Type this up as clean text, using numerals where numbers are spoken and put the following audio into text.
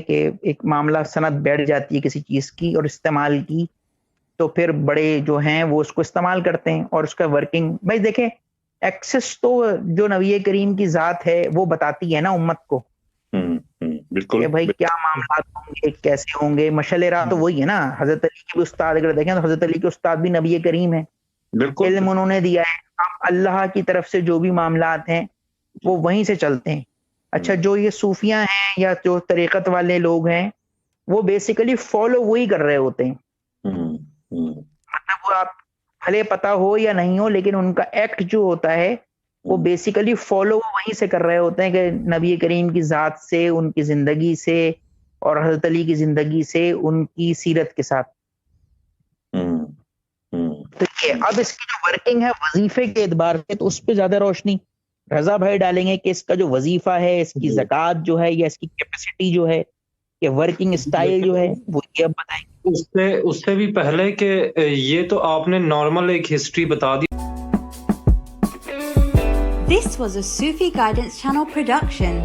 کہ ایک معاملہ سند بیٹھ جاتی ہے کسی چیز کی اور استعمال کی، تو پھر بڑے جو ہیں وہ اس کو استعمال کرتے ہیں اور اس کا ورکنگ بھائی دیکھیں ایکسس تو جو نبی کریم کی ذات ہے وہ بتاتی ہے نا امت کو بالکل کہ بھائی کیا معاملات ہوں گے، کیسے ہوں گے. مشعل راہ تو وہی ہے نا. حضرت علی کے بھی استاد اگر دیکھیں تو حضرت علی کے استاد بھی نبی کریم ہے. بالکل علم انہوں نے دیا ہے. اب اللہ کی طرف سے جو بھی معاملات ہیں وہ وہیں سے چلتے ہیں. اچھا جو یہ صوفیاں ہیں یا جو طریقت والے لوگ ہیں وہ بیسیکلی فالو وہی کر رہے ہوتے ہیں. مطلب وہ آپ بھلے پتا ہو یا نہیں ہو لیکن ان کا ایکٹ جو ہوتا ہے وہ بیسیکلی فالو وہیں سے کر رہے ہوتے ہیں کہ نبی کریم کی ذات سے، ان کی زندگی سے اور حضرت علی کی زندگی سے، ان کی سیرت کے ساتھ. تو یہ اب اس کی جو ورکنگ ہے وظیفے کے اعتبار سے تو اس پہ زیادہ روشنی رضا بھائی ڈالیں گے کہ اس کا جو وظیفہ ہے، اس کی زکوٰۃ جو ہے یا اس کی کیپیسٹی جو ہے یا ورکنگ اسٹائل جو ہے وہ یہ اب بتائیں گے. اس سے بھی پہلے کہ یہ تو آپ نے نارمل ایک ہسٹری بتا دی. This was a Sufi Guidance Channel production.